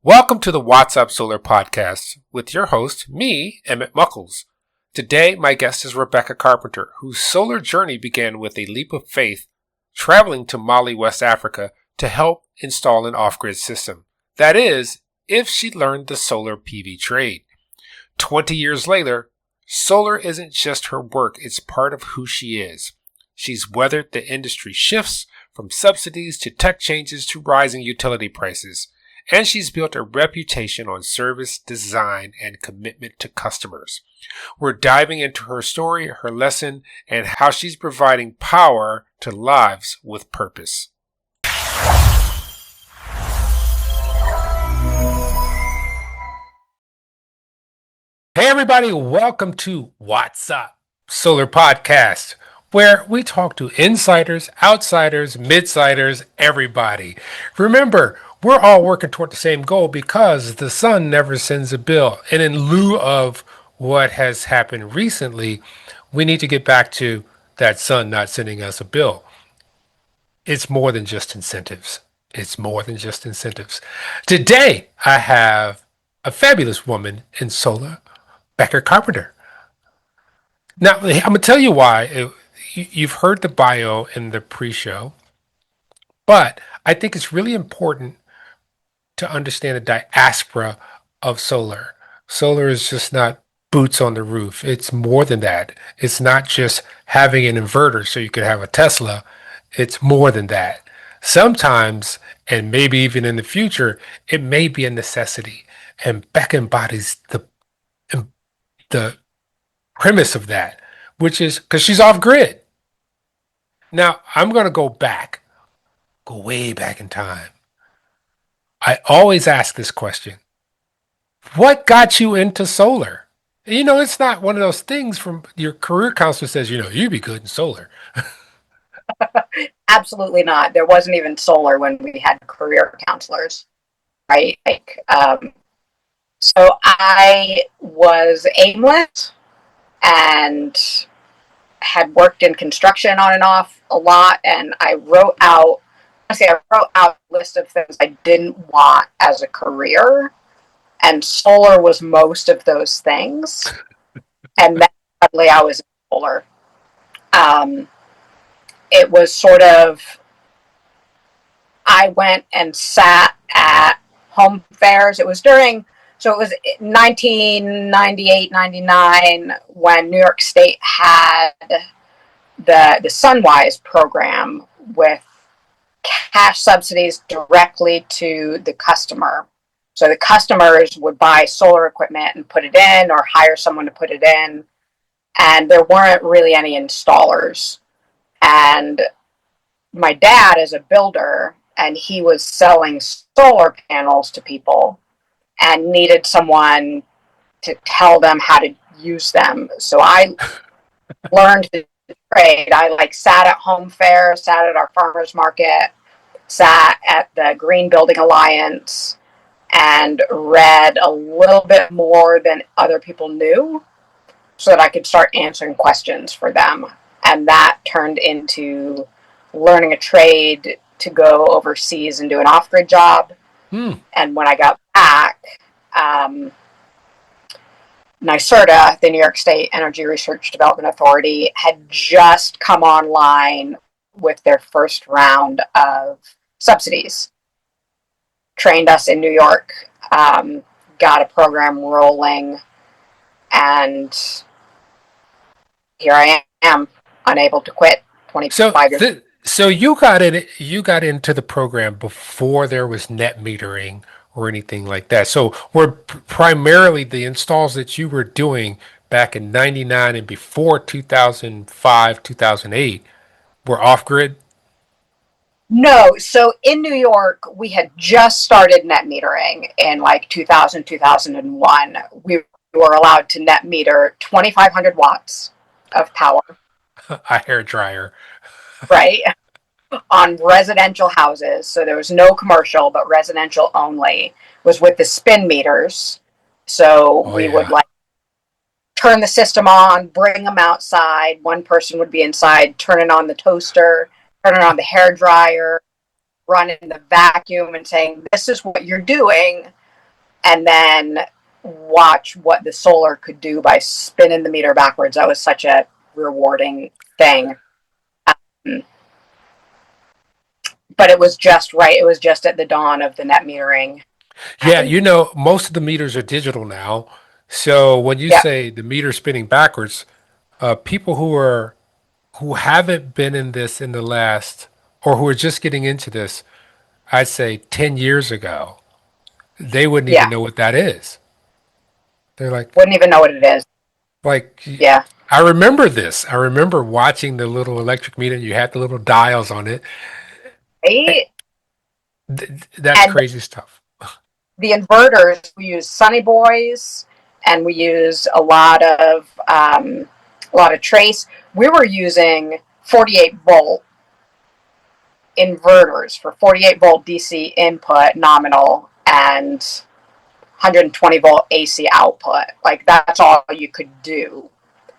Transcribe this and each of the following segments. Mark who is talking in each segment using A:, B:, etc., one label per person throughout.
A: Welcome to the What's Up Solar Podcast with your host, me, Emmett Muckles. Today, my guest is Rebekah Carpenter, whose solar journey began with a leap of faith, traveling to Mali, West Africa, to help install an off-grid system. That is, if she learned the solar PV trade. 20 years later, solar isn't just her work, it's part of who she is. She's weathered the industry shifts, from subsidies to tech changes to rising utility prices. And she's built a reputation on service, design, and commitment to customers. We're diving into her story, her lesson, and how she's providing power to lives with purpose. Hey everybody, welcome to What's Up Solar Podcast, where we talk to insiders, outsiders, midsiders, everybody. Remember, we're all working toward the same goal because the sun never sends a bill. And in lieu of what has happened recently, we need to get back to that sun not sending us a bill. It's more than just incentives. Today, I have a fabulous woman in solar, Rebekah Carpenter. Now, I'm going to tell you why. You've heard the bio in the pre-show, but I think it's really important to understand the diaspora of solar. Solar is just not boots on the roof. It's more than that. It's not just having an inverter so you could have a Tesla. It's more than that. Sometimes, and maybe even in the future, it may be a necessity. And Beck embodies the premise of that, which is because she's off grid. Now, I'm going to go way back in time. I always ask this question. What got you into solar? It's not one of those things from your career counselor says, you'd be good in solar.
B: Absolutely not. There wasn't even solar when we had career counselors, right? So I was aimless and had worked in construction on and off a lot, and I wrote out a list of things I didn't want as a career, and solar was most of those things. And then suddenly I was in solar. It was sort of, I went and sat at home fairs. It was 1998, 99, when New York State had the Sunwise program with cash subsidies directly to the customer. So the customers would buy solar equipment and put it in, or hire someone to put it in. And there weren't really any installers. And my dad is a builder, and he was selling solar panels to people and needed someone to tell them how to use them. So I learned the trade. I sat at home fair, sat at our farmers market, sat at the Green Building Alliance, and read a little bit more than other people knew so that I could start answering questions for them. And that turned into learning a trade to go overseas and do an off-grid job. And when I got back, NYSERDA, the New York State Energy Research Development Authority, had just come online with their first round of subsidies. Trained us in New York, got a program rolling, and here I am, unable to quit 25 years.
A: So you got into the program before there was net metering or anything like that. So were primarily the installs that you were doing back in 99 and before 2005, 2008 were off-grid?
B: No. So in New York, we had just started net metering in 2000, 2001. We were allowed to net meter 2,500 watts of power.
A: A hair dryer.
B: Right. On residential houses. So there was no commercial, but residential only, was with the spin meters. So we would turn the system on, bring them outside. One person would be inside, turning on the toaster, turning on the hair dryer, running the vacuum and saying, this is what you're doing. and then watch what the solar could do by spinning the meter backwards. That was such a rewarding thing. But it was just right. It was just at the dawn of the net metering.
A: Yeah,
B: And
A: most of the meters are digital now. So when you
B: yeah,
A: say the meter spinning backwards, people who haven't been in this in the last, or who are just getting into this, I'd say 10 years ago, they wouldn't
B: yeah,
A: even know what that is. They're
B: wouldn't even know what it is.
A: like,
B: Yeah,
A: I remember this. I remember watching the little electric meter. You had the little dials on it.
B: right.
A: That's
B: And
A: crazy stuff.
B: the inverters, we use Sunny Boys, and we use a lot of trace. We were using 48-volt inverters for 48-volt DC input nominal and 120-volt AC output. Like, that's all you could do.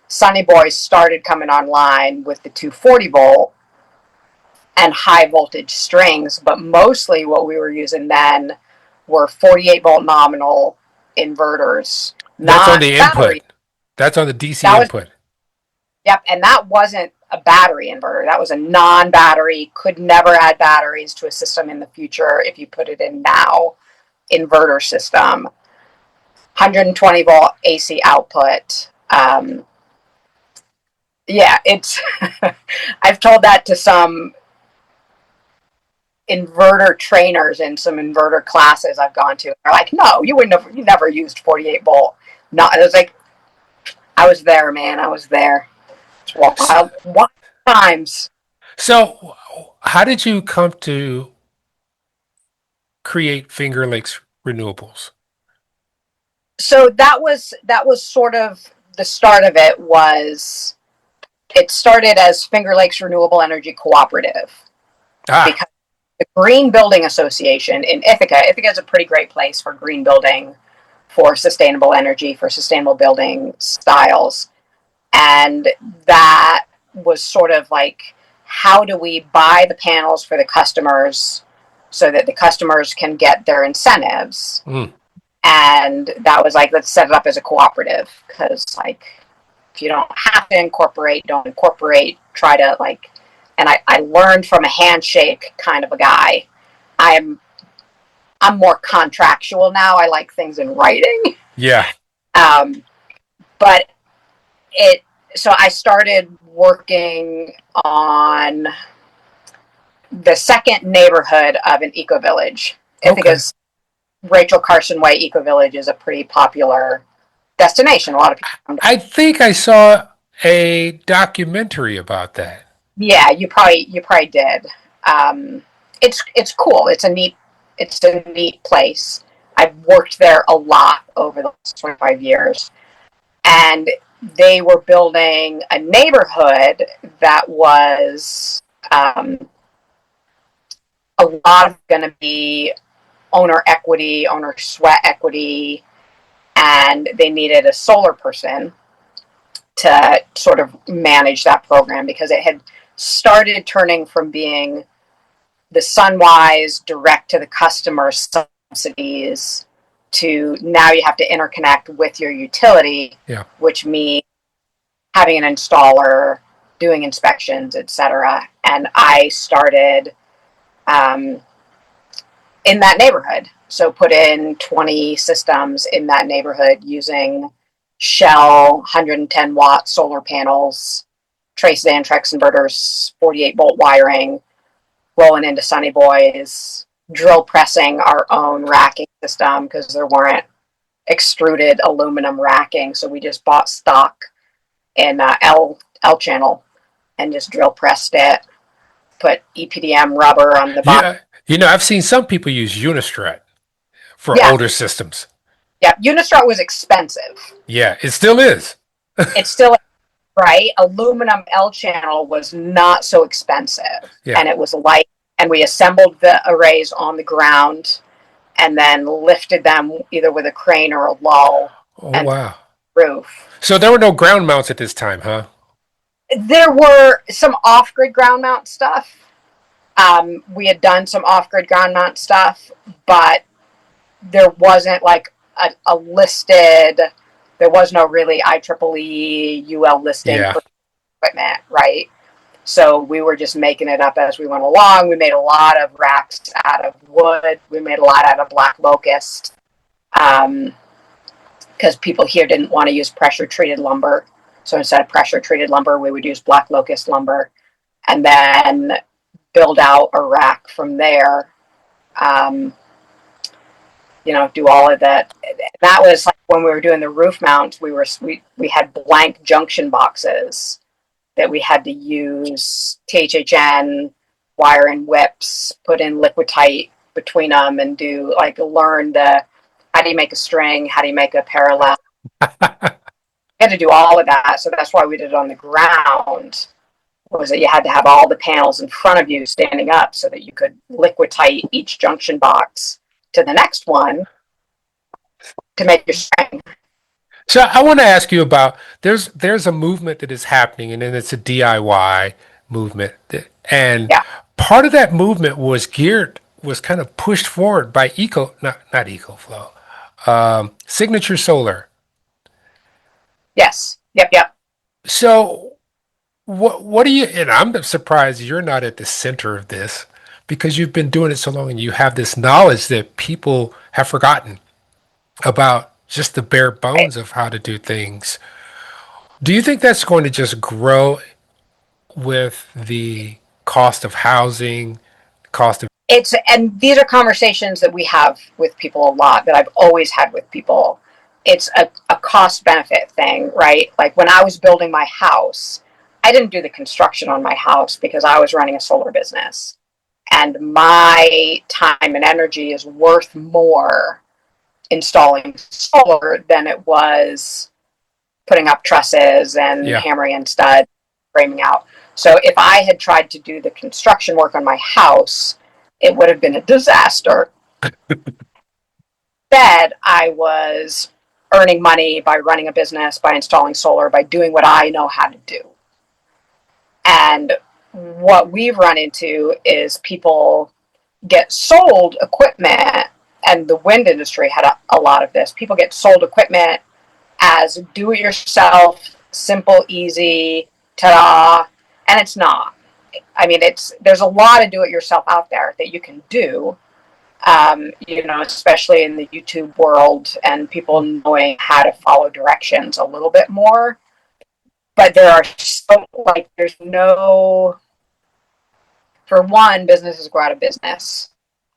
B: Sunny Boys started coming online with the 240-volt and high voltage strings, but mostly what we were using then were 48-volt nominal inverters,
A: That's on
B: not
A: the
B: battery.
A: input. That's on the DC
B: That was,
A: input.
B: yep, and that wasn't a battery inverter. That was a non-battery, could never add batteries to a system in the future if you put it in now, inverter system. 120-volt AC output. Yeah, it's, I've told that to some inverter trainers in some inverter classes I've gone to. They're like, no, you never used 48-volt. No, it was like, I was there, man. I was there. It's wild times.
A: So, how did you come to create Finger Lakes Renewables?
B: So that was sort of the start of it. Was it started as Finger Lakes Renewable Energy Cooperative,
A: Ah,
B: because the Green Building Association in Ithaca is a pretty great place for green building, for sustainable energy, for sustainable building styles. And that was sort of like, how do we buy the panels for the customers so that the customers can get their incentives?
A: mm,
B: And that was like, let's set it up as a cooperative, because like, if you don't have to incorporate, don't incorporate. Try to like, and I learned from a handshake kind of a guy. I'm more contractual now. I like things in writing.
A: yeah.
B: Um, but it so I started working on the second neighborhood of an eco village. I think
A: Okay.
B: it's Rachel Carson Way Eco Village is a pretty popular destination. A lot of people come to.
A: I think I saw a documentary about that.
B: Yeah, you probably did. It's cool. It's a neat place. I've worked there a lot over the last 25 years, and they were building a neighborhood that was a lot of going to be owner equity, owner sweat equity, and they needed a solar person to sort of manage that program, because it had started turning from being the Sunwise direct to the customer subsidies to now you have to interconnect with your utility,
A: Yeah.
B: which means having an installer, doing inspections, etc. And I started in that neighborhood. So put in 20 systems in that neighborhood using Shell 110-watt solar panels, trace Xantrex inverters, 48-volt wiring, rolling into Sunny Boys, drill pressing our own racking system because there weren't extruded aluminum racking. So we just bought stock in L channel and just drill pressed it, put EPDM rubber on the bottom.
A: Yeah. I've seen some people use Unistrat for
B: Yeah,
A: older systems.
B: yeah. Unistrat was expensive.
A: Yeah, it still is.
B: It's still right. Aluminum L channel was not so expensive,
A: Yeah.
B: and it was light. And we assembled the arrays on the ground, and then lifted them either with a crane or a lull
A: Oh,
B: and
A: wow.
B: roof.
A: So there were no ground mounts at this time, huh?
B: There were some off-grid ground mount stuff. We had done some off-grid ground mount stuff, but there wasn't like a listed. There was no really IEEE UL listing
A: Yeah.
B: for equipment, right? So we were just making it up as we went along. We made a lot of racks out of wood. We made a lot out of black locust, because people here didn't want to use pressure treated lumber. So instead of pressure treated lumber, we would use black locust lumber, and then build out a rack from there. Do all of that. That was like when we were doing the roof mounts. We had blank junction boxes that we had to use THHN, wire in whips, put in Liquidite between them, and learn how do you make a string, how do you make a parallel. You had to do all of that, so that's why we did it on the ground. Was that you had to have all the panels in front of you standing up so that you could Liquidite each junction box to the next one to make your string.
A: So I want to ask you about there's a movement that is happening, and then it's a DIY movement, and
B: Yeah.
A: part of that movement was kind of pushed forward by not EcoFlow, Signature Solar.
B: Yes. Yep.
A: So what do you? And I'm surprised you're not at the center of this because you've been doing it so long and you have this knowledge that people have forgotten about just the bare
B: Right.
A: bones of how to do things. Do you think that's going to just grow with the cost of housing, cost of,
B: And these are conversations that we have with people a lot, that I've always had with people. It's a cost benefit thing, right? Like when I was building my house, I didn't do the construction on my house because I was running a solar business, and my time and energy is worth more installing solar than it was putting up trusses and
A: yeah.
B: hammering in studs, framing out. So if I had tried to do the construction work on my house, it would have been a disaster. Instead, I was earning money by running a business, by installing solar, by doing what I know how to do. And what we've run into is people get sold equipment, and the wind industry had a lot of this. People get sold equipment as do it yourself, simple, easy, ta-da, and it's not. I mean, there's a lot of do it yourself out there that you can do, especially in the YouTube world, and people knowing how to follow directions a little bit more. But there's no, for one, businesses go out of business,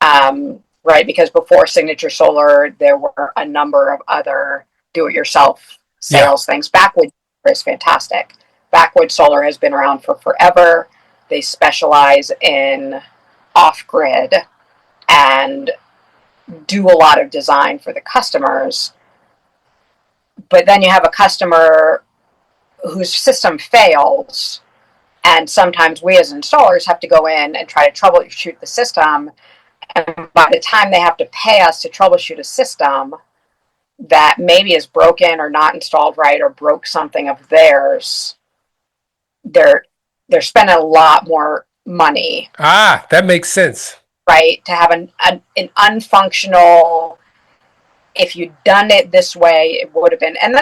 B: right? Because before Signature Solar, there were a number of other do-it-yourself
A: Yeah.
B: sales things. Backwoods is fantastic. Backwoods Solar has been around for forever. They specialize in off-grid and do a lot of design for the customers. But then you have a customer whose system fails, and sometimes we as installers have to go in and try to troubleshoot the system. And by the time they have to pay us to troubleshoot a system that maybe is broken or not installed right or broke something of theirs, they're spending a lot more money,
A: Ah, that makes sense.
B: right? To have an unfunctional, if you'd done it this way, it would have been. And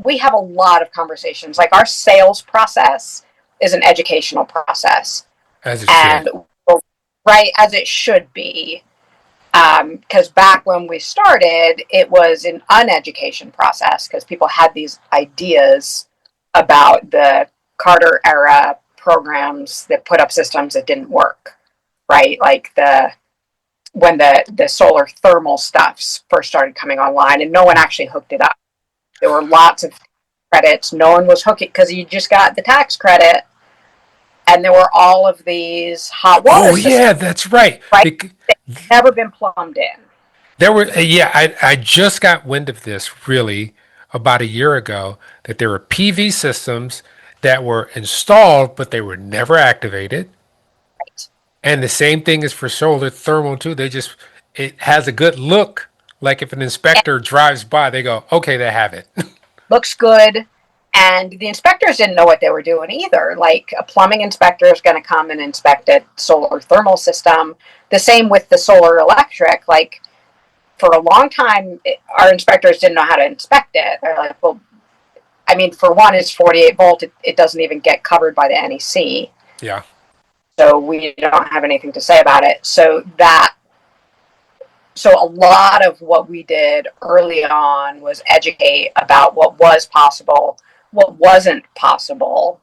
B: we have a lot of conversations. Like our sales process is an educational process,
A: As it
B: and
A: should.
B: right, as it should be. Because back when we started, it was an uneducation process because people had these ideas about the Carter era programs that put up systems that didn't work, right? Like when the solar thermal stuffs first started coming online, and no one actually hooked it up. There were lots of credits. No one was hooking because you just got the tax credit, and there were all of these hot water
A: Oh
B: systems,
A: yeah, that's right.
B: right? Never been plumbed in.
A: There were, yeah, I just got wind of this really about a year ago that there were PV systems that were installed, but they were never activated.
B: Right.
A: And the same thing is for solar thermal too. It has a good look. Like if an
B: It
A: inspector drives by, they go, okay, they have it.
B: looks good. And the inspectors didn't know what they were doing either. Like a plumbing inspector is going to come and inspect a solar thermal system. The same with the solar electric. Like for a long time, our inspectors didn't know how to inspect it. They're like, well, I mean, for one, it's 48 volt. It doesn't even get covered by the NEC.
A: Yeah.
B: So we don't have anything to say about it. So a lot of what we did early on was educate about what was possible, what wasn't possible,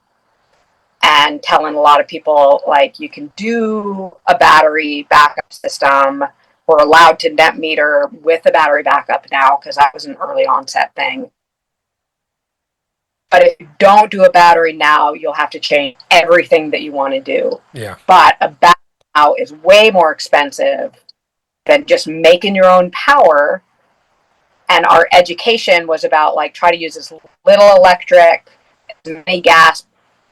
B: and telling a lot of people, like, you can do a battery backup system. We're allowed to net meter with a battery backup now, because that was an early onset thing. But if you don't do a battery now, you'll have to change everything that you want to do.
A: Yeah.
B: But a battery now is way more expensive than just making your own power. And our education was about, like, try to use as little electric, as many gas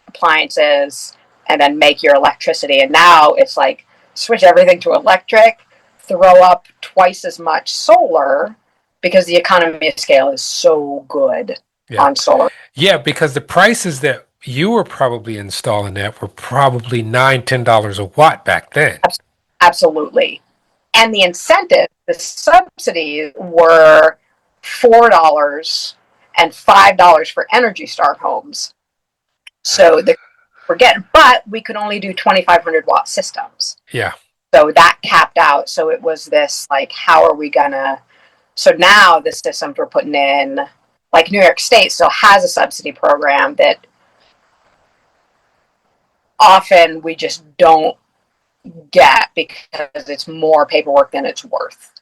B: appliances, and then make your electricity. And now it's like, switch everything to electric, throw up twice as much solar, because the economy of scale is so good on solar.
A: Yeah, because the prices that you were probably installing at were probably $9-10 a watt back then.
B: Absolutely. And the incentive, the subsidies were $4 and $5 for Energy Star homes. So but we could only do 2,500 watt systems.
A: Yeah.
B: So that capped out. So it was this, like, how are we gonna? So now the systems we're putting in, like New York State still has a subsidy program that often we just don't get, because it's more paperwork than it's worth.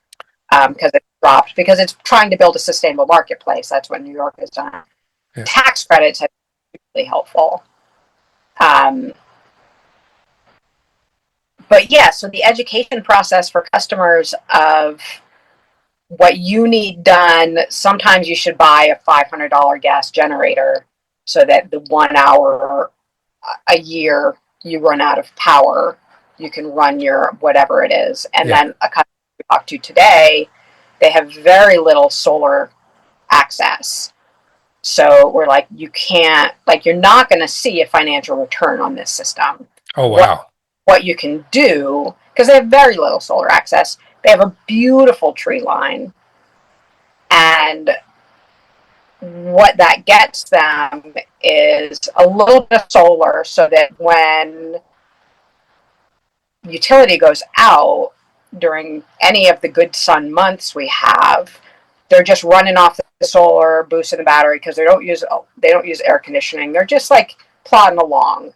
B: Because it's dropped, because it's trying to build a sustainable marketplace. That's what New York has done. Yeah. Tax credits have been really helpful. But yeah, so the education process for customers of what you need done, sometimes you should buy a $500 gas generator, so that the 1 hour a year you run out of power, you can run your whatever it is. And then a customer we talked to today, they have very little solar access. So we're like, you can't, like, you're not going to see a financial return on this system.
A: Oh, wow.
B: What you can do, because they have very little solar access, they have a beautiful tree line. And what that gets them is a little bit of solar, so that when utility goes out during any of the good sun months we have, they're just running off the solar, boosting the battery, because they don't use air conditioning. They're just, like, plodding along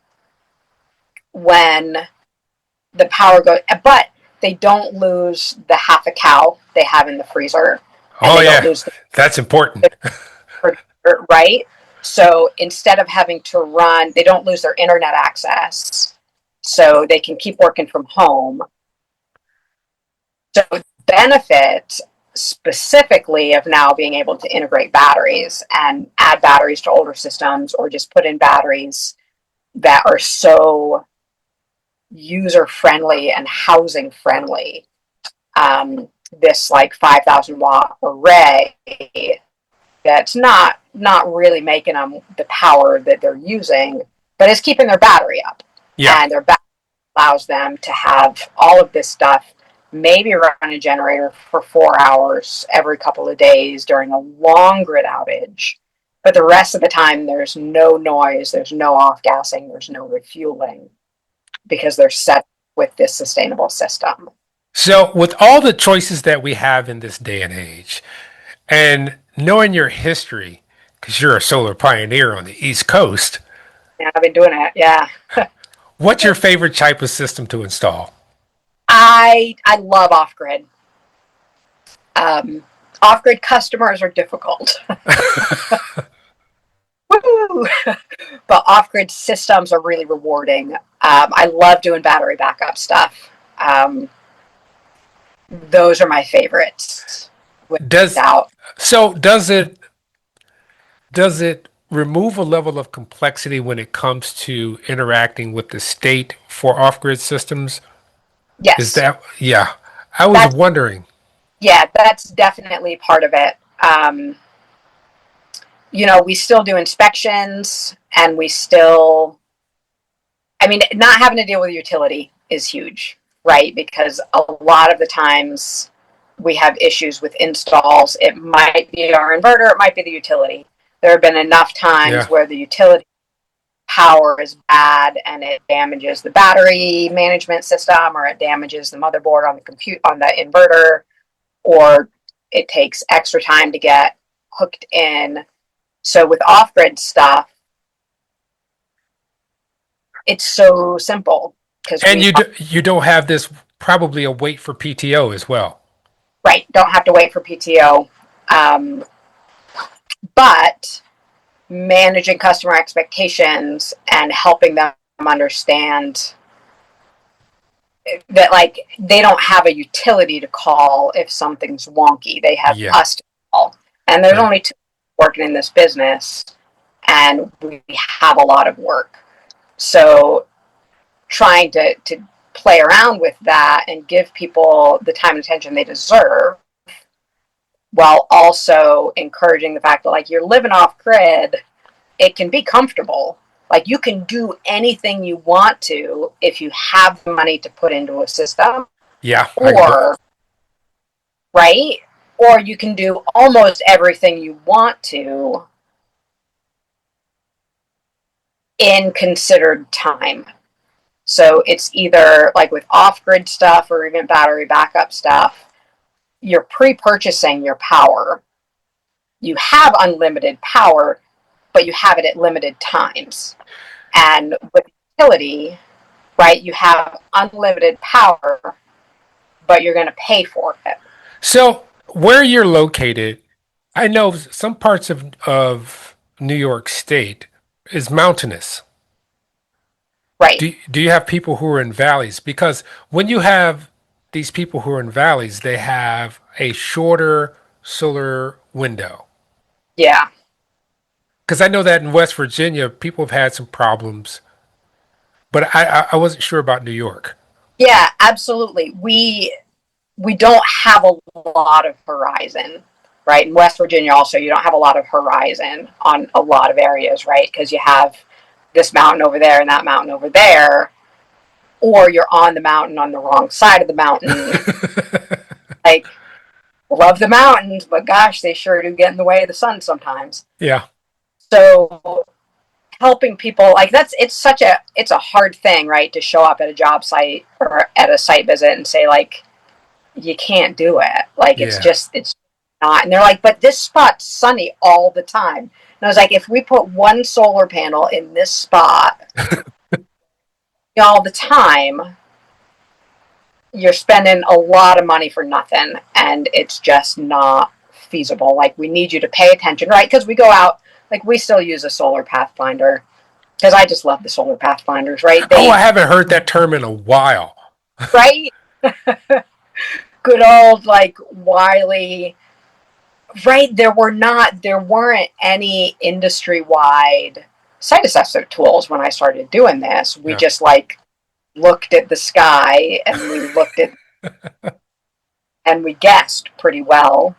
B: when the power goes, but they don't lose the half a cow they have in the freezer.
A: Oh yeah, that's important.
B: Right? So instead of having to run, they don't lose their internet access, so they can keep working from home. So benefit specifically of now being able to integrate batteries and add batteries to older systems, or just put in batteries that are so user-friendly and housing-friendly. This, like, 5,000 watt array that's not really making them the power that they're using, but it's keeping their battery up.
A: Yeah.
B: And their battery allows them to have all of this stuff, maybe run a generator for 4 hours every couple of days during a long grid outage. But the rest of the time, there's no noise, there's no off-gassing, there's no refueling, because they're set with this sustainable system.
A: So with all the choices that we have in this day and age, and knowing your history, because you're a solar pioneer on the East Coast.
B: Yeah, I've been doing it, yeah.
A: What's your favorite type of system to install?
B: I love off-grid. Off-grid customers are difficult. Woo! But off-grid systems are really rewarding. I love doing battery backup stuff. Those are my favorites.
A: Does it remove a level of complexity when it comes to interacting with the state for off-grid systems?
B: Yes.
A: I was wondering.
B: Yeah, that's definitely part of it. We still do inspections, and not having to deal with utility is huge, right? Because a lot of the times we have issues with installs. It might be our inverter, it might be the utility. There have been enough times where the utility power is bad and it damages the battery management system, or it damages the motherboard on the inverter, or it takes extra time to get hooked in. So with off-grid stuff, it's so simple.
A: And you don't have this probably a wait for PTO as well.
B: Right, don't have to wait for PTO. But managing customer expectations and helping them understand that, like, they don't have a utility to call if something's wonky. They have us to call. And there's only two working in this business, and we have a lot of work. So trying to play around with that and give people the time and attention they deserve, while also encouraging the fact that, like, you're living off grid, it can be comfortable. Like, you can do anything you want to if you have the money to put into a system.
A: Yeah.
B: Or, right? Or you can do almost everything you want to in considered time. So it's either, like with off-grid stuff or even battery backup stuff, you're pre-purchasing your power. You have unlimited power, but you have it at limited times. And with utility, right, you have unlimited power, but you're going to pay for it.
A: So where you're located, I know some parts of New York State is mountainous.
B: Right.
A: Do you have people who are in valleys? Because when you have these people who are in valleys, they have a shorter solar window.
B: Yeah.
A: Because I know that in West Virginia, people have had some problems, but I wasn't sure about New York.
B: Yeah, absolutely. We don't have a lot of horizon, right? In West Virginia also, you don't have a lot of horizon on a lot of areas, right? Because you have this mountain over there and that mountain over there, or you're on the mountain on the wrong side of the mountain. Like, love the mountains, but gosh, they sure do get in the way of the sun sometimes.
A: Yeah.
B: So helping people, like, it's a hard thing, right? To show up at a job site or at a site visit and say, like, you can't do it. Like, it's not. And they're like, but this spot's sunny all the time. And I was like, if we put one solar panel in this spot all the time, you're spending a lot of money for nothing, and it's just not feasible. Like, we need you to pay attention, right? Because we go out, like, we still use a solar Pathfinder, because I just love the solar Pathfinders, right?
A: I haven't heard that term in a while.
B: Right? Good old, like, Wiley. Right? There weren't any industry-wide site assessment tools when I started doing this. We just, like, looked at the sky and we looked at and we guessed pretty well.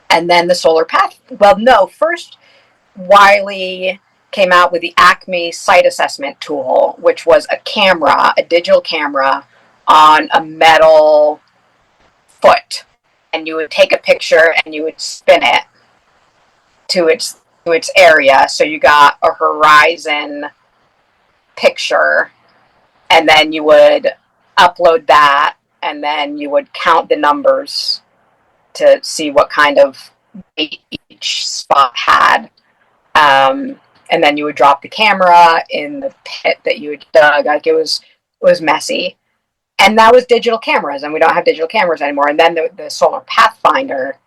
B: And then the solar path. Well, no, first Wiley came out with the Acme site assessment tool, which was a digital camera on a metal foot, and you would take a picture and you would spin it to its area, so you got a horizon picture, and then you would upload that, and then you would count the numbers to see what kind of weight each spot had, and then you would drop the camera in the pit that you had dug. Like, it was messy. And that was digital cameras, and we don't have digital cameras anymore. And then the solar Pathfinder,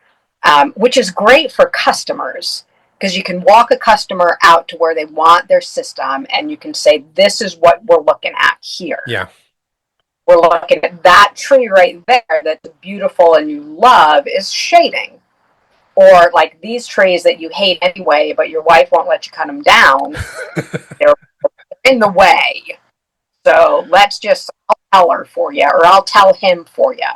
B: which is great for customers, because you can walk a customer out to where they want their system, and you can say, this is what we're looking at here.
A: Yeah.
B: We're looking at that tree right there that's beautiful and you love is shading. Or, like, these trees that you hate anyway, but your wife won't let you cut them down. They're in the way. So I'll tell her for you, or I'll tell him for you.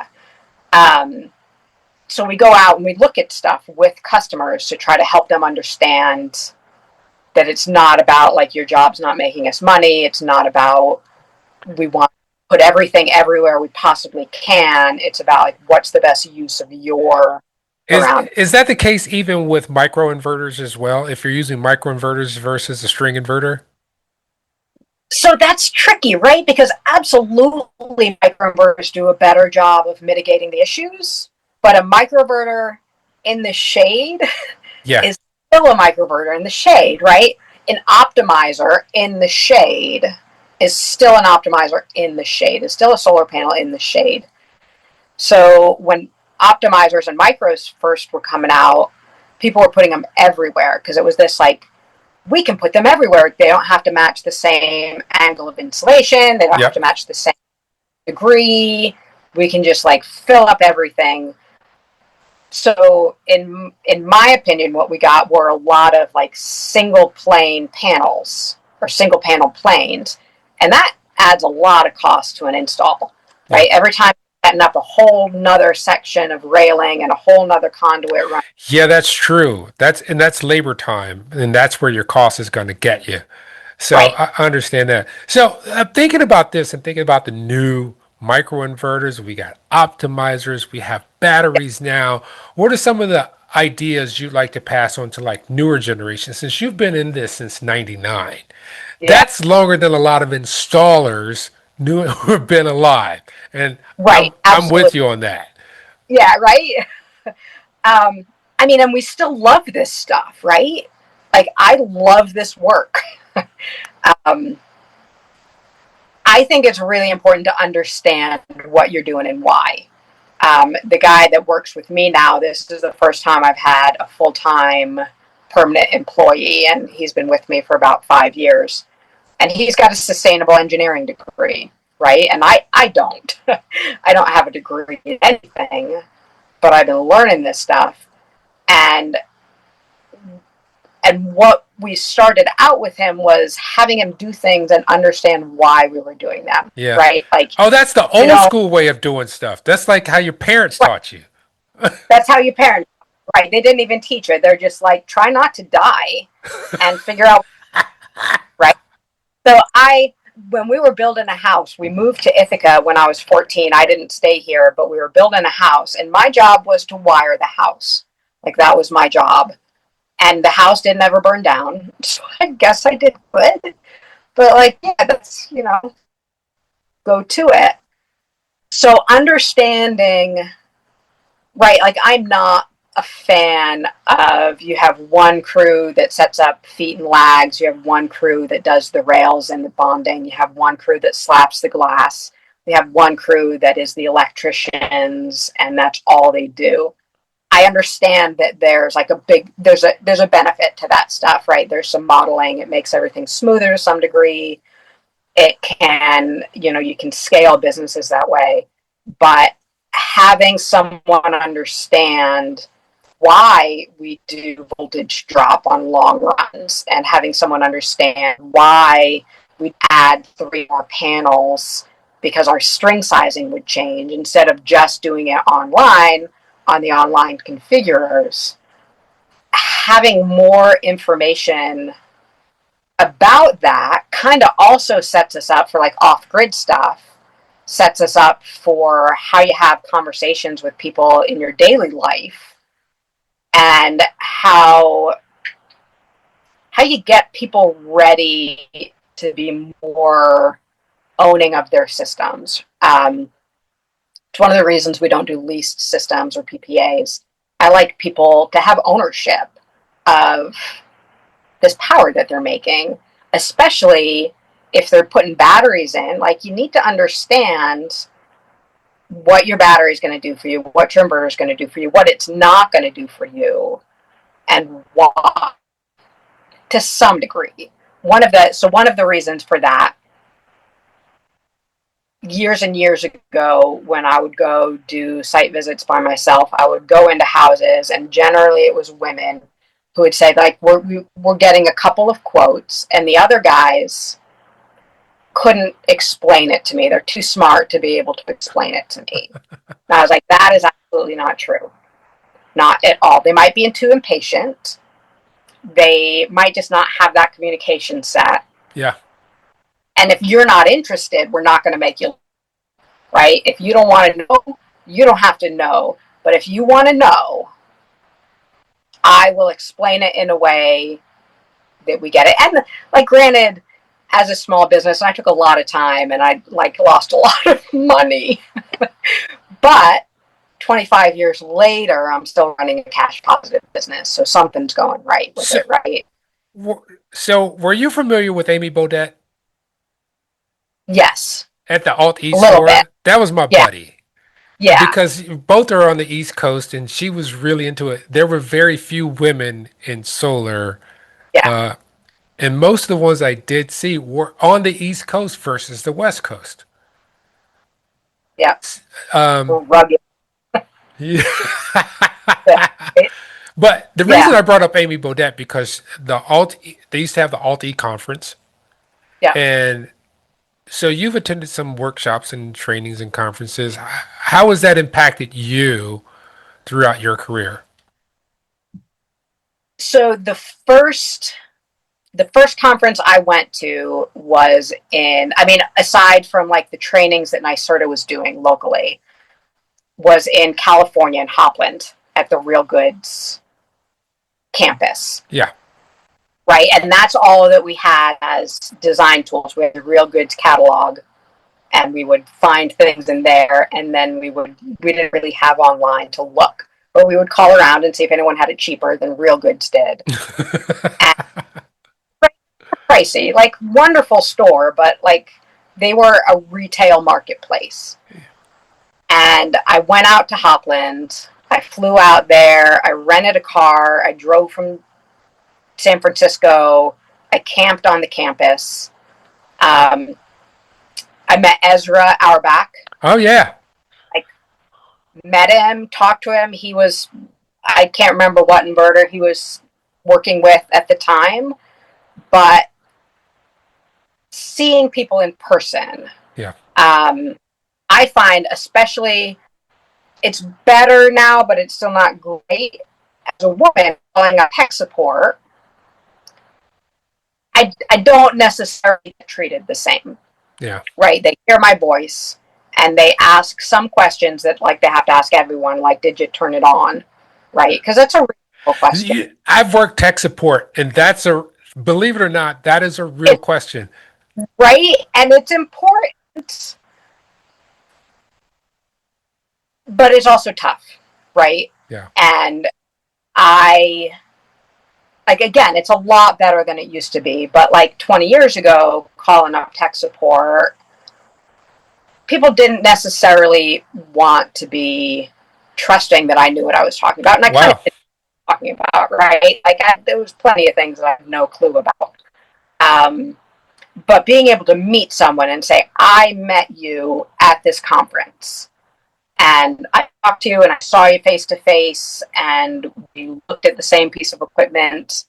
B: So we go out and we look at stuff with customers to try to help them understand that it's not about, like, your job's not making us money. It's not about, we want put everything everywhere we possibly can. It's about like what's the best use of your
A: Is
B: around.
A: is that the case even with microinverters as well? If you're using microinverters versus a string inverter?
B: So that's tricky, right? Because absolutely microinverters do a better job of mitigating the issues, but a microinverter in the shade
A: Yeah.
B: is still a microinverter in the shade, right? An optimizer in the shade is still an optimizer in the shade. It's still a solar panel in the shade. So when optimizers and micros first were coming out, people were putting them everywhere because it was this like, we can put them everywhere. They don't have to match the same angle of insulation. They don't have to
A: Yep.
B: match the same degree. We can just like fill up everything. So in my opinion, what we got were a lot of like single plane panels or single panel planes, and that adds a lot of cost to an install,
A: Yeah.
B: right? Every time you're setting up a whole nother section of railing and a whole nother conduit run.
A: Yeah, that's true. That's labor time, and that's where your cost is going to get you. So
B: Right.
A: I understand that. So I'm thinking about this and thinking about the new microinverters. We got optimizers, we have batteries now. What are some of the ideas you'd like to pass on to like newer generations? Since you've been in this since '99,
B: Yeah.
A: that's longer than a lot of installers knew who have been alive. And
B: Right.
A: I'm with
B: Absolutely.
A: you on that.
B: Yeah. Right. Um, I mean, and we still love this stuff, right? Like, I love this work. um, I think it's really important to understand what you're doing and why. The guy that works with me now, this is the first time I've had a full time permanent employee, and he's been with me for about 5 years. And he's got a sustainable engineering degree, right? And I don't. I don't have a degree in anything, but I've been learning this stuff. And and what we started out with him was having him do things and understand why we were doing them,
A: Yeah.
B: right? Like,
A: Oh, that's the
B: you
A: old
B: know,
A: school way of doing stuff. That's like how your parents
B: right,
A: taught you.
B: that's how you parent, right? They didn't even teach it. They're just like, try not to die and figure out, right? So when we were building a house, we moved to Ithaca when I was 14. I didn't stay here, but we were building a house, and my job was to wire the house. Like, that was my job. And the house didn't ever burn down. So I guess I did good. But, like, yeah, that's, go to it. So understanding, right, like, I'm not a fan of you have one crew that sets up feet and lags, you have one crew that does the rails and the bonding, you have one crew that slaps the glass, we have one crew that is the electricians, and that's all they do. I understand that there's like there's a benefit to that stuff, right? There's some modeling, it makes everything smoother to some degree. It can, you can scale businesses that way, but having someone understand why we do voltage drop on long runs and having someone understand why we add 3 more panels because our string sizing would change instead of just doing it online on the online configurers. Having more information about that kind of also sets us up for like off-grid stuff, sets us up for how you have conversations with people in your daily life and how you get people ready to be more owning of their systems. It's one of the reasons we don't do leased systems or PPAs. I like people to have ownership of this power that they're making, especially if they're putting batteries in. Like, you need to understand what your battery is going to do for you, what your inverter is going to do for you, what it's not going to do for you, and why, to some degree. One of the reasons for that, years and years ago, when I would go do site visits by myself, I would go into houses, and generally it was women who would say, like, we're getting a couple of quotes, and the other guys couldn't explain it to me. They're too smart to be able to explain it to me. And I was like, that is absolutely not true. Not at all. They might be too impatient. They might just not have that communication set.
A: Yeah.
B: And if you're not interested, we're not going to make you right? If you don't want to know, you don't have to know. But if you want to know, I will explain it in a way that we get it. And like, granted, as a small business, I took a lot of time and I like lost a lot of money. But 25 years later, I'm still running a cash positive business. So something's going right with it, right?
A: So were you familiar with Amy Bodette
B: Yes.
A: at the Alt
B: A
A: East
B: little bit.
A: store? That was my
B: Yeah.
A: buddy.
B: Yeah.
A: Because both are on the East Coast, and she was really into it. There were very few women in solar,
B: Yeah.
A: uh, and most of the ones I did see were on the East Coast versus the West Coast.
B: Yeah.
A: Um,
B: Rugged.
A: yeah.
B: It,
A: But the reason
B: yeah.
A: I brought up Amy Bodette because they used to have the Alt E conference,
B: Yeah.
A: and so you've attended some workshops and trainings and conferences. How has that impacted you throughout your career?
B: So the first conference I went to was I mean, aside from like the trainings that NYSERDA was doing locally, was in California in Hopland at the Real Goods campus,
A: Yeah.
B: right? And that's all that we had as design tools. We had the Real Goods catalog, and we would find things in there, and then we didn't really have online to look, but we would call around and see if anyone had it cheaper than Real Goods did. And pricey, like wonderful store, but like they were a retail marketplace. And I went out to Hopland. I flew out there. I rented a car. I drove from San Francisco. I camped on the campus. Um, I met Ezra Auerbach.
A: Oh yeah.
B: I met him, talked to him. I can't remember what inverter he was working with at the time, but seeing people in person,
A: Yeah.
B: I find, especially, it's better now, but it's still not great. As a woman calling up tech support, I don't necessarily get treated the same,
A: Yeah.
B: right? They hear my voice and they ask some questions that like they have to ask everyone, like, did you turn it on, right? Because that's a real question,
A: I've worked tech support, and believe it or not, that is a real
B: it,
A: question.
B: right? And it's important, but it's also tough, right?
A: Yeah.
B: And I like, again, it's a lot better than it used to be, but like 20 years ago, calling up tech support, people didn't necessarily want to be trusting that I knew what I was talking about, and I kind
A: Wow.
B: of did talking about, right? Like, there was plenty of things that I had no clue about. But being able to meet someone and say, I met you at this conference, and I talked to you and I saw you face to face, and we looked at the same piece of equipment,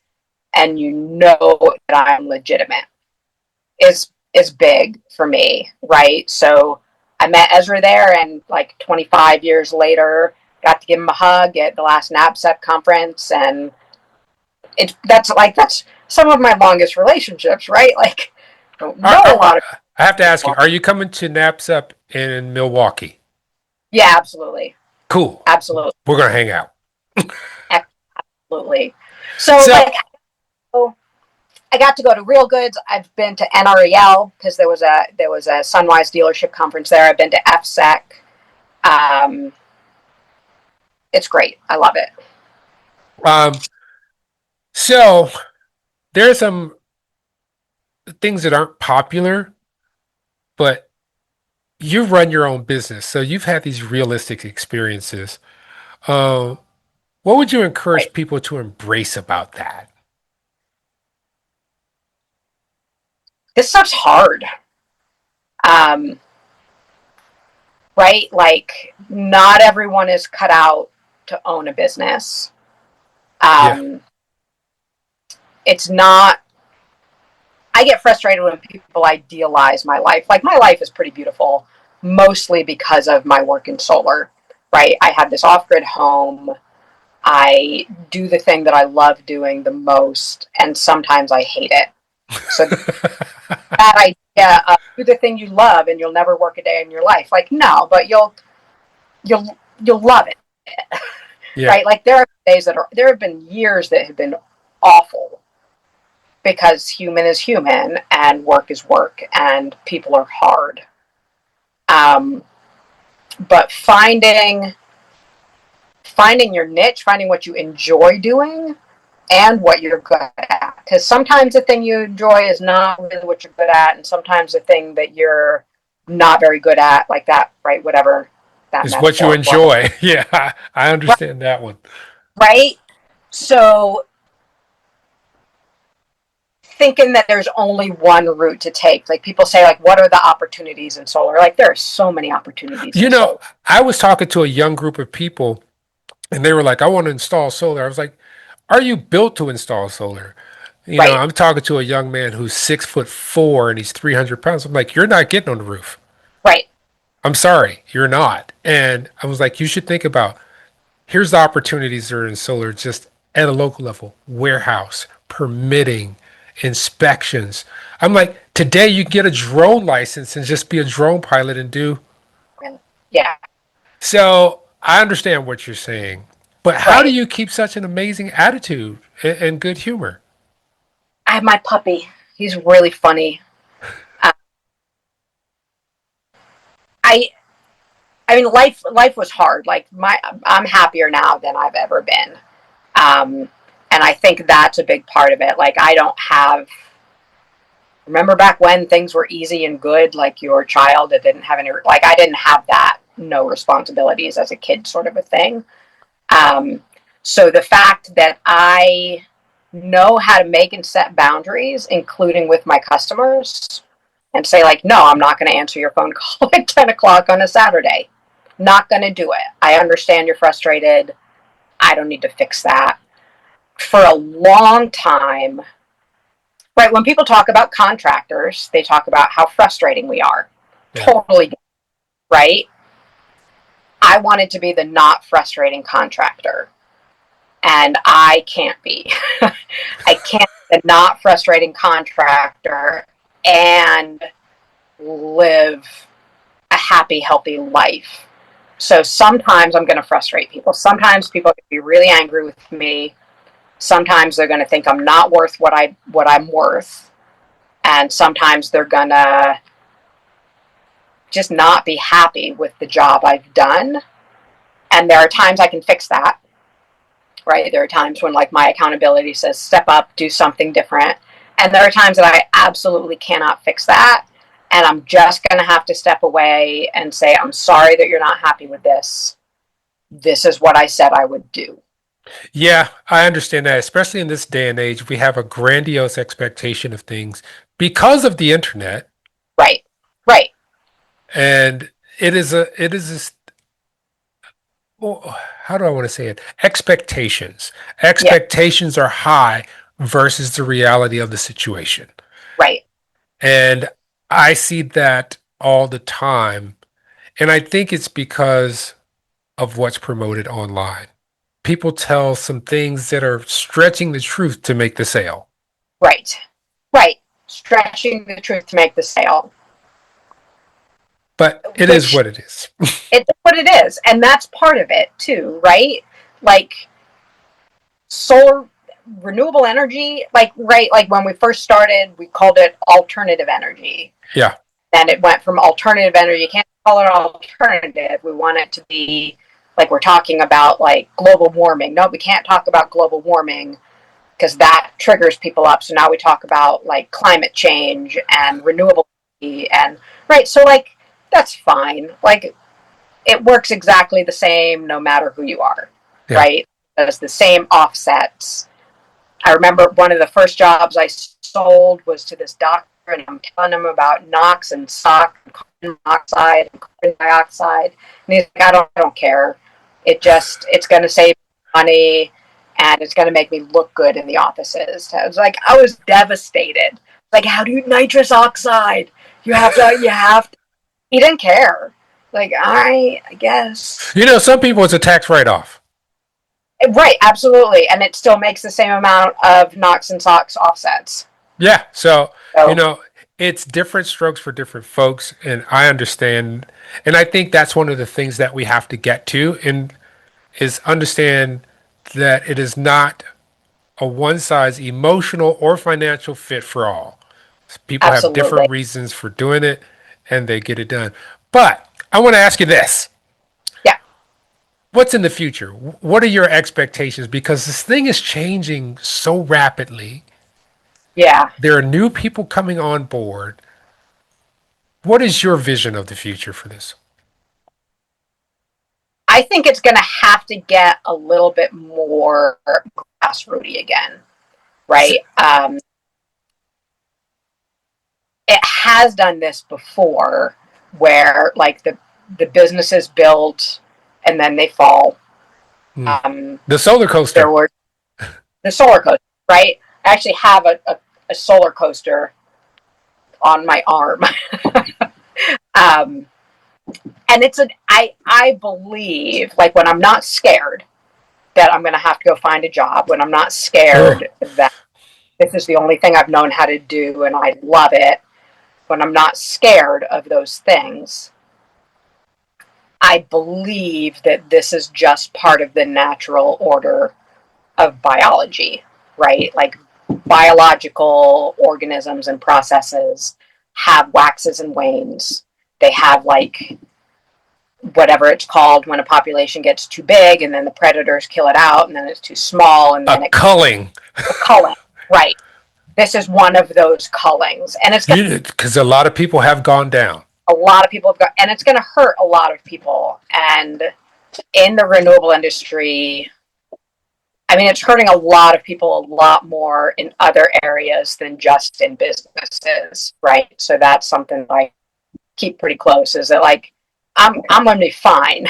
B: and you know that I'm legitimate, is big for me, right? So I met Ezra there, and like 25 years later, got to give him a hug at the last NABCEP conference, and that's some of my longest relationships, right? Like, I don't know a lot of
A: I have to ask you,
B: people.
A: are you coming to Naps up in Milwaukee?
B: Yeah, absolutely,
A: Cool.
B: absolutely,
A: We're gonna hang out.
B: absolutely. So
A: So,
B: like, I got to go to Real Goods. I've been to NREL because there was a Sunwise dealership conference there. I've been to FSEC. Um, it's great. I love it.
A: um, so there's some things that aren't popular, but you run your own business, so you've had these realistic experiences. Um, what would you
B: Right.
A: encourage people to embrace about that?
B: This stuff's hard. Um, right? Like, not everyone is cut out to own a business.
A: Yeah.
B: It's not. I get frustrated when people idealize my life. Like, my life is pretty beautiful, mostly because of my work in solar, right? I have this off-grid home. I do the thing that I love doing the most, and sometimes I hate it. So that idea of do the thing you love and you'll never work a day in your life. Like, no, but you'll love it.
A: Yeah.
B: Right? Like there have been years that have been awful because human is human and work is work and people are hard. But finding your niche, finding what you enjoy doing and what you're good at. Because sometimes the thing you enjoy is not really what you're good at, and sometimes the thing that you're not very good at, like that, right? Whatever that
A: Is what you
B: metaphor was.
A: enjoy. Yeah, I understand that one.
B: Right? So thinking that there's only one route to take. Like people say, like, what are the opportunities in solar? Like there are so many opportunities
A: You
B: in
A: know,
B: solar.
A: I was talking to a young group of people and they were like, I want to install solar. I was like, are you built to install solar?
B: Right,
A: I'm talking to a young man who's 6'4" and he's 300 pounds. I'm like, you're not getting on the roof.
B: right,
A: I'm sorry, you're not. And I was like, you should think about here's the opportunities that are in solar just at a local level, warehouse, permitting, inspections. I'm like, today you get a drone license and just be a drone pilot and do.
B: yeah,
A: So I understand what you're saying, but how do
B: right.
A: you keep such an amazing attitude and good humor?
B: I have my puppy. He's really funny. Uh, I I mean, life was hard. Like I'm happier now than I've ever been, um, and I think that's a big part of it. Like I don't have. Remember back when things were easy and good, like your child that didn't have any. Like I didn't have that. No responsibilities as a kid, sort of a thing. Um, so the fact that I know how to make and set boundaries, including with my customers, and say like, no, I'm not going to answer your phone call at 10 o'clock on a Saturday. Not going to do it. I understand you're frustrated. I don't need to fix that. For a long time, right, when people talk about contractors, they talk about how frustrating we are.
A: Yeah.
B: Totally, right? I wanted to be the not frustrating contractor, and I can't be. I can't be the not frustrating contractor and live a happy, healthy life. So sometimes I'm going to frustrate people. Sometimes people are going to be really angry with me. Sometimes they're going to think I'm not worth what I'm worth, and sometimes they're going to just not be happy with the job I've done. And there are times I can fix that. Right? There are times when like my accountability says step up, do something different, and there are times that I absolutely cannot fix that, and I'm just going to have to step away and say I'm sorry that you're not happy with this. This is what I said I would do.
A: Yeah, I understand that. Especially in this day and age, we have a grandiose expectation of things because of the internet.
B: Right. Right.
A: And it is well, how do I want to say it? Expectations.
B: Yeah.
A: Expectations are high versus the reality of the situation.
B: Right.
A: And I see that all the time. And I think it's because of what's promoted online. People tell some things that are stretching the truth to make the sale.
B: Right. Right. Stretching the truth to make the sale,
A: But it is
B: which
A: what it is.
B: it's what it is, and that's part of it too, right? Like solar renewable energy, like right, like when we first started, we called it alternative energy.
A: Yeah.
B: Then it went from alternative energy. You can't call it alternative. We want it to be like we're talking about like global warming. No, we can't talk about global warming because that triggers people up. So now we talk about like climate change and renewable energy and right. So like that's fine. Like it works exactly the same no matter who you are,
A: Yeah.
B: right? It does the same offsets. I remember one of the first jobs I sold was to this doctor, and I'm telling him about NOx and SOx, and carbon monoxide and carbon dioxide, and he's like, I don't care. It's going to save money, and it's going to make me look good in the offices. I was devastated. Like, how do you nitrous oxide? You have to. He didn't care. Like, I guess.
A: Some people it's a tax write-off.
B: Right, absolutely. And it still makes the same amount of NOx and SOx offsets.
A: Yeah. So, you
B: So,
A: know, it's different strokes for different folks, and I understand. And I think that's one of the things that we have to get to, and is understand that it is not a one size emotional or financial fit for all. People have
B: Absolutely.
A: different reasons for doing it, and they get it done. But I want to ask you this.
B: Yeah.
A: What's in the future? What are your expectations? Because this thing is changing so rapidly.
B: Yeah.
A: There are new people coming on board. What is your vision of the future for this?
B: I think it's going to have to get a little bit more grassrooty again, right? It has done this before, where like the businesses build and then they fall.
A: Hmm.
B: Um,
A: The solar
B: there
A: coaster.
B: were the solar coaster, right? I actually have a solar coaster on my arm. um, and I believe, like, when I'm not scared that I'm going to have to go find a job, when I'm not
A: Oh,
B: scared that this is the only thing I've known how to do and I love it, when I'm not scared of those things, I believe that this is just part of the natural order of biology, right? Like, biological organisms and processes have waxes and wanes. They have, like, whatever it's called when a population gets too big and then the predators kill it out and then it's too small and
A: a
B: then it
A: culling.
B: culling. Right. This is one of those cullings. And it's
A: Because a lot of people have gone down.
B: a lot of people have got, and it's going to hurt a lot of people. And in the renewable industry, I mean, it's hurting a lot of people a lot more in other areas than just in businesses, right? So that's something I keep pretty close. Is that, like, I'm going to be fine,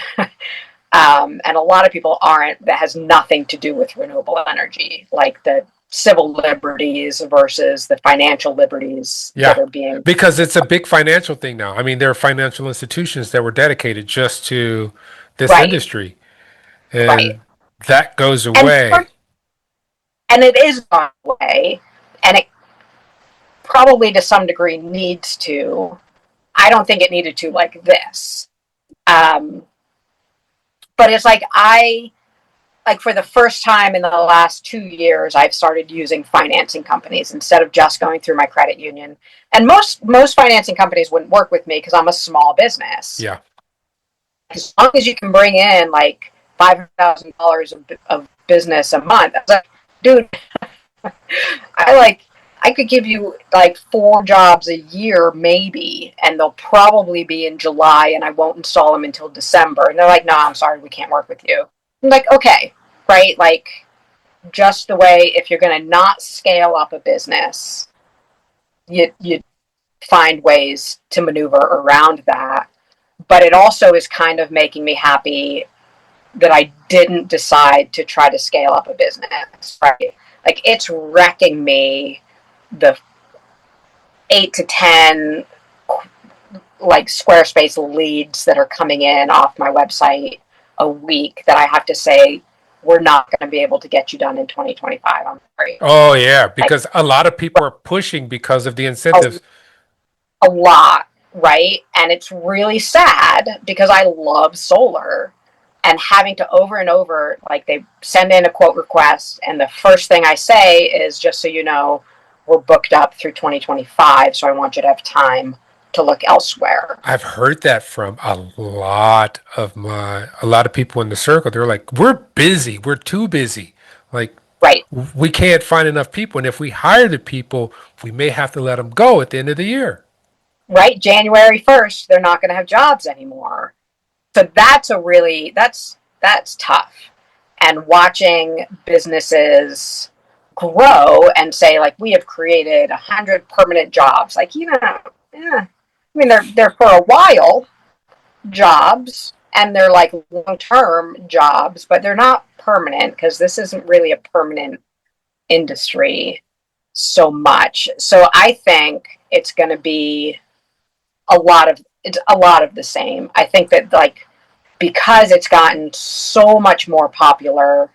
B: and a lot of people aren't. That has nothing to do with renewable energy, like the civil liberties versus the financial liberties that
A: Yeah,
B: are being
A: because it's a big financial thing now. I mean, there are financial institutions that were dedicated just to this
B: right,
A: industry,
B: right,
A: and that goes
B: and
A: away.
B: and it is gone away, and it probably to some degree needs to. I don't think it needed to like this. Um, but it's like for the first time in the last 2 years, I've started using financing companies instead of just going through my credit union. And most financing companies wouldn't work with me because I'm a small business.
A: Yeah.
B: As long as you can bring in like $500,000 of business a month, I was like, dude, I could give you like 4 jobs a year, maybe, and they'll probably be in July, and I won't install them until December. And they're like, no, I'm sorry, we can't work with you. I'm like, okay, right? Like, just the way if you're going to not scale up a business, you find ways to maneuver around that. But it also is kind of making me happy that I didn't decide to try to scale up a business, right? Like, it's wrecking me the 8 to 10 like Squarespace leads that are coming in off my website a week that I have to say we're not going to be able to get you done in 2025. I'm sorry.
A: Oh, yeah,
B: Like,
A: because a lot of people are pushing because of the
B: a,
A: incentives.
B: a lot, right? And it's really sad because I love solar, and having to over and over, like, they send in a quote request and the first thing I say is, just so you know, we're booked up through 2025, so I want you to have time to look elsewhere.
A: I've heard that from a lot of people in the circle. They're like, we're busy. We're too busy. Like,
B: Right.
A: we can't find enough people. And if we hire the people, we may have to let them go at the end of the year.
B: Right. January 1st, they're not going to have jobs anymore. So that's tough. And watching businesses grow and say, like, we have created 100 permanent jobs, like, I mean, they're for a while jobs, and they're like long-term jobs, but they're not permanent because this isn't really a permanent industry so much. So I think it's going to be a lot of the same. I think that, like, because it's gotten so much more popular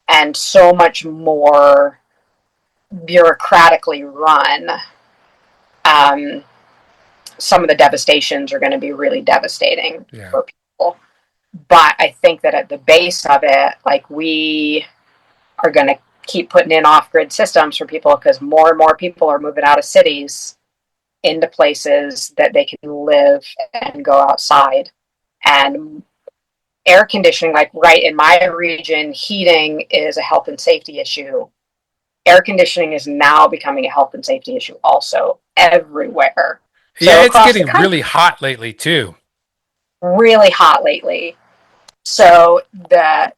B: and so much more bureaucratically run, some of the devastations are going to be really devastating
A: Yeah.
B: for people. But I think that at the base of it, like, we are going to keep putting in off-grid systems for people because more and more people are moving out of cities into places that they can live and go outside. And air conditioning, like right in my region, heating is a health and safety issue. Air conditioning is now becoming a health and safety issue also everywhere.
A: Yeah,
B: So
A: it's
B: across the
A: getting
B: country,
A: really hot lately too.
B: really hot lately. So the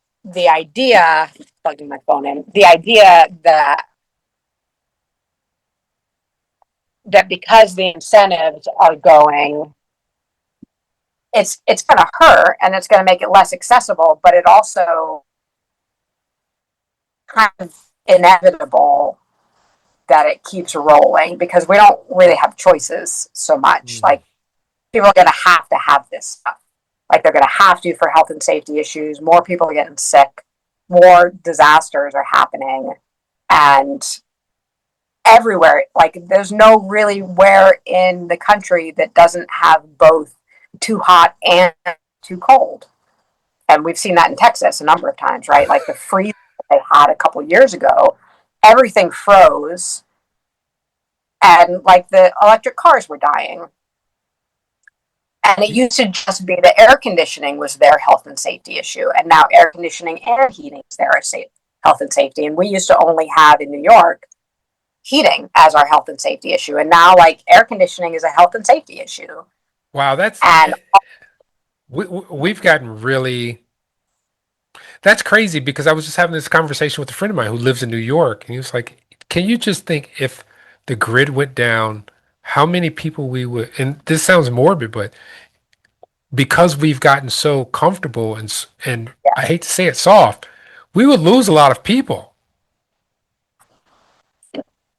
B: idea, plugging my phone in, the idea that because the incentives are going, it's going to hurt and it's going to make it less accessible, but it also kind of inevitable that it keeps rolling because we don't really have choices so much.
A: Mm.
B: Like, people are going to have this stuff. Like, they're going to have to for health and safety issues. More people are getting sick. More disasters are happening. And everywhere, like, there's no really where in the country that doesn't have both too hot and too cold. And we've seen that in Texas a number of times, right? Like the freeze they had a couple of years ago, everything froze, and like the electric cars were dying. And it used to just be the air conditioning was their health and safety issue, and now air conditioning and heating is their health and safety. And we used to only have in New York heating as our health and safety issue, and now like air conditioning is a health and safety issue.
A: Wow,
B: And
A: we've gotten really. That's crazy because I was just having this conversation with a friend of mine who lives in New York, and he was like, "Can you just think if the grid went down, how many people we would?" And this sounds morbid, but because we've gotten so comfortable and I hate to say it soft, we would lose a lot of people.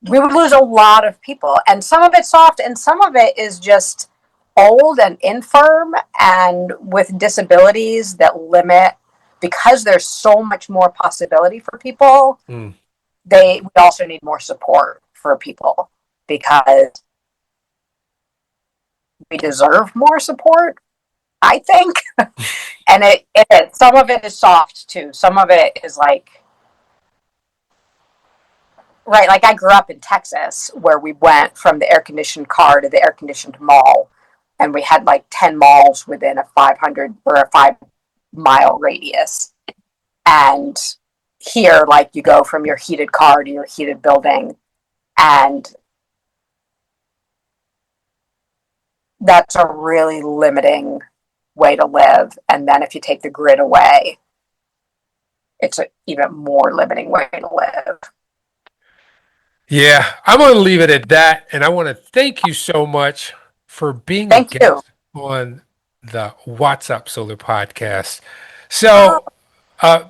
B: we would lose a lot of people, and some of it's soft and some of it is just old and infirm and with disabilities that limit, because there's so much more possibility for people.
A: Mm.
B: We also need more support for people because we deserve more support, I think. And some of it is soft too. Some of it is like, right, like I grew up in Texas where we went from the air conditioned car to the air conditioned mall, and we had like 10 malls within a 500 or a 5-mile radius. And here, like, you go from your heated car to your heated building, and that's a really limiting way to live. And then if you take the grid away, it's an even more limiting way to live.
A: Yeah, I'm going to leave it at that. And I want to thank you so much for being a
B: Thank you.
A: guest on the What's Up Solar podcast. So,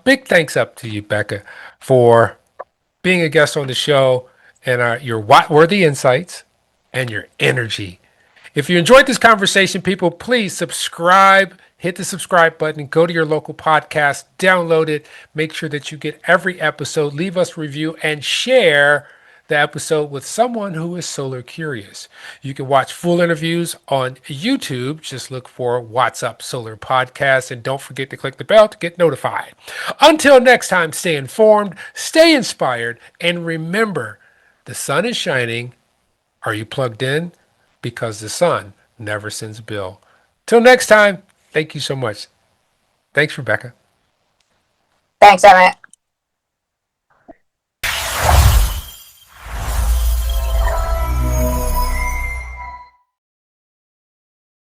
A: big thanks up to you, Becca, for being a guest on the show and your Watt-worthy insights and your energy. If you enjoyed this conversation, people, please subscribe, hit the subscribe button, go to your local podcast, download it, make sure that you get every episode, leave us a review, and share the episode with someone who is solar curious. You can watch full interviews on YouTube. Just look for What's Up Solar Podcast, and don't forget to click the bell to get notified. Until next time, stay informed, stay inspired, and remember, the sun is shining. Are you plugged in? Because the sun never sends a bill. Till next time, thank you so much. Thanks, Rebecca.
B: Thanks, Emmett.